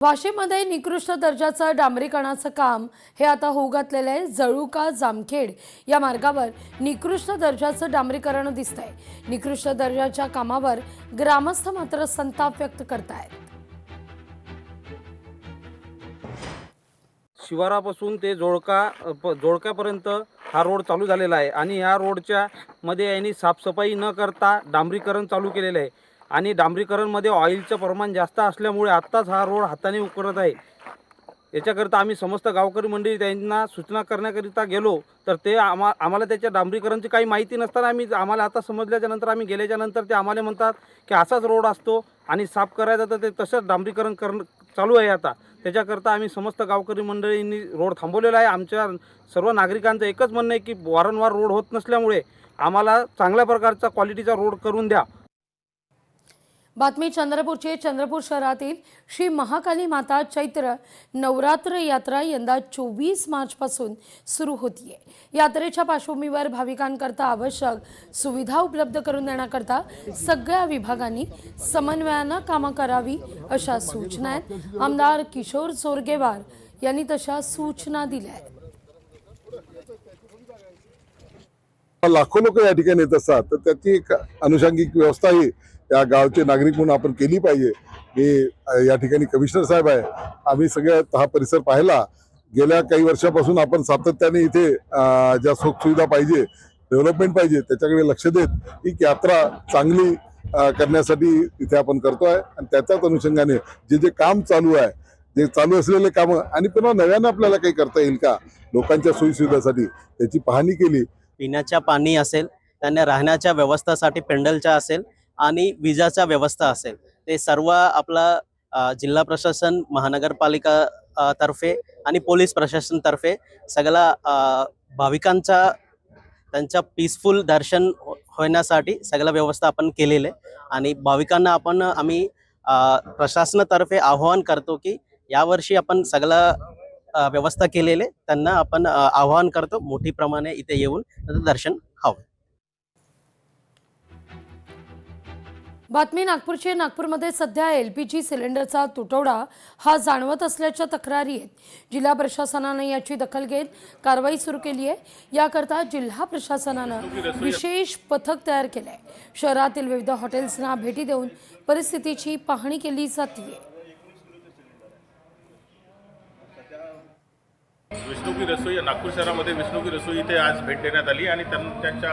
वाशिममध्ये निकृष्ट दर्जाचं डांबरीकरणाचं काम हे आता होऊ घातलेलं आहे। जळुका जामखेड या मार्गावर निकृष्ट दर्जाचं डांबरीकरण दिसतंय। निकृष्ट दर्जाच्या कामावर ग्रामस्थ मात्र संताप व्यक्त करतायत। शिवारापासून ते जोडकापर्यंत हा रोड चालू झालेला आहे आणि या रोडच्या मध्ये यांनी साफसफाई न करता डांबरीकरण चालू केलेलं आहे आणि डांबरीकरणमध्ये ऑइलचं प्रमाण जास्त असल्यामुळे आत्ताच हा रोड हाताने उकरत आहे। याच्याकरता आम्ही समस्त गावकरी मंडळी त्यांना सूचना करण्याकरिता गेलो तर ते आम्हाला त्याच्या डांबरीकरणची काही माहिती नसताना आम्हाला आता समजल्याच्या नंतर आम्ही गेल्याच्या नंतर ते आम्हाला म्हणतात की असाच रोड असतो आणि साफ करायचा तर ते तसंच डांबरीकरण चालू आहे। आता त्याच्याकरता आम्ही समस्त गावकरी मंडळींनी रोड थांबवलेला आहे। आमच्या सर्व नागरिकांचं एकच म्हणणं आहे की वारंवार रोड होत नसल्यामुळे आम्हाला चांगल्या प्रकारचा क्वालिटीचा रोड करून द्या। बातमी चंद्रपूरची। चंद्रपूर शहरातील श्री महाकाली माता चैत्र नवरात्र यात्रा यंदा 24 मार्च पासून सुरू होतीये। यात्रेच्या पार्श्वभूमीवर भाविकांकरता आवश्यक सुविधा उपलब्ध करून देण्याकरता सगळ्या विभागांनी समन्वयानं कामं करावी अशा सूचना आहेत। आमदार किशोर जोरगेवार यांनी तशा सूचना दिल्या आहेत। लाखो लोक या ठिकाणी येत असतात तर त्याची एक अनुषंगिक व्यवस्थाही या गावचे नागरिक म्हणून आपण केली पाहिजे। मी या ठिकाणी कमिशनर साहेब आहे, आम्ही सगळ्यात हा परिसर पाहिला। गेल्या काही वर्षापासून आपण सातत्याने इथे ज्या सुखसुविधा पाहिजे, डेव्हलपमेंट पाहिजे त्याच्याकडे लक्ष देत ही यात्रा चांगली करण्यासाठी इथे आपण करतोय आणि त्याच्याच अनुषंगाने जे काम चालू आहे, जे चालू असलेले कामं आणि पुन्हा नव्यानं आपल्याला काही करता येईल का लोकांच्या सोयीसुविधासाठी त्याची पाहणी केली। पिण्याच्या पाणी असेल, त्यांना राहण्याच्या व्यवस्थेसाठी पेंडलच्या असेल आणि विजाच्या व्यवस्था असेल, ते सर्व आपला जिल्हा प्रशासन, महानगरपालिका तर्फे आणि पोलीस प्रशासन तर्फे सगळा भाविकांचा त्यांच्या पीसफुल दर्शन होण्यासाठी सगळं व्यवस्था आपण केलेले आहे। आणि भाविकांना आम्ही प्रशासनातर्फे आवाहन करतो की यावर्षी आपण सगळं व्यवस्था केलेले, त्यांना आपण आवाहन करतो मोठी प्रमाणे इथे येऊन दर्शन घ्यावं। बातमी नागपूरची। नागपूरमध्ये सध्या LPG सिलेंडरचा तुटवडा हा जाणवत असल्याच्या तक्रारी आहेत। जिल्हा प्रशासनाने याची दखल घेत कारवाई सुरू केली आहे। याकरता जिल्हा प्रशासनाने विशेष पथक तयार केले आहे। शहरातील विविध हॉटेल्सना भेटी देऊन परिस्थितीची पाहणी केली जाते। विष्णुकी रसोई नागपूर शहरामध्ये विष्णुकी रसोई इथे आज भेट देण्यात आली आणि त्यांच्या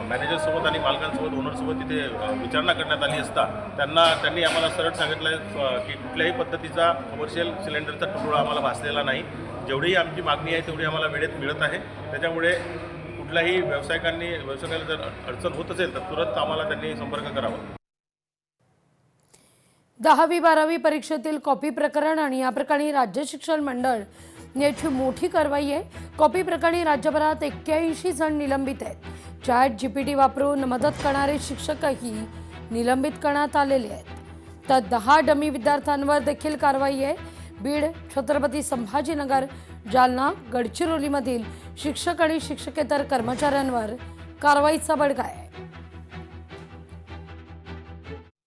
मॅनेजरसोबत आणि मालकांसोबत ओनरसोबत इथे विचारणा करण्यात आली असता त्यांनी आम्हाला सरळ सांगितलं की कुठल्याही पद्धतीचा कमर्शियल सिलेंडरचा तुटवडा आम्हाला भासलेला नाही। जेवढीही आमची मागणी आहे तेवढी आम्हाला वेळेत मिळत आहे। त्याच्यामुळे कुठल्याही व्यावसायिकाला जर अडचण होत असेल तर तुरंत आम्हाला त्यांनी संपर्क करावा। 10वी-12वी परीक्षेतील कॉपी प्रकरण आणि या प्रकरणी राज्य शिक्षण मंडळ याची मोठी कारवाई आहे। कॉपी प्रकरणी राज्यभरात 81 जण निलंबित आहेत। ChatGPT वापरून मदत करणारे शिक्षकही निलंबित करण्यात आलेले आहेत। तर 10 डमी विद्यार्थ्यांवर देखील कारवाई आहे। बीड, छत्रपती संभाजीनगर, जालना, गडचिरोलीमधील शिक्षक आणि शिक्षकेतर कर्मचाऱ्यांवर कारवाईचा बडगा आहे।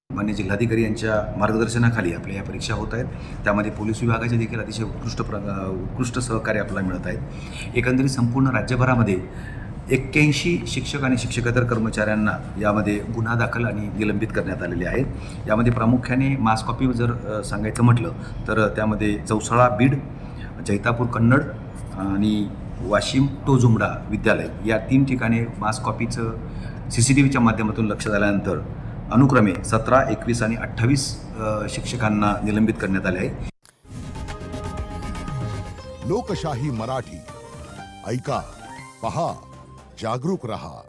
माननीय जिल्हाधिकारी यांच्या मार्गदर्शनाखाली आपल्या या परीक्षा होत आहेत। त्यामध्ये पोलीस विभागाचे देखील अतिशय उत्कृष्ट सहकार्य आपल्याला मिळत आहे। एकंदरीत संपूर्ण राज्यभरामध्ये 81 शिक्षक आणि शिक्षकेतर कर्मचाऱ्यांना यामध्ये गुन्हा दाखल आणि निलंबित करण्यात आलेले आहेत। यामध्ये प्रामुख्याने मास कॉपी जर सांगायचं म्हटलं तर त्यामध्ये चौसाळा बीड, जैतापूर कन्नड आणि वाशिम टोजुमडा विद्यालय या 3 ठिकाणी मास कॉपीचं CCTVच्या माध्यमातून लक्ष झाल्यानंतर अनुक्रमे 17, 21 आणि 28 शिक्षकांना निलंबित करण्यात आले आहे। लोकशाही मराठी ऐका, पहा, जागरूक रहा।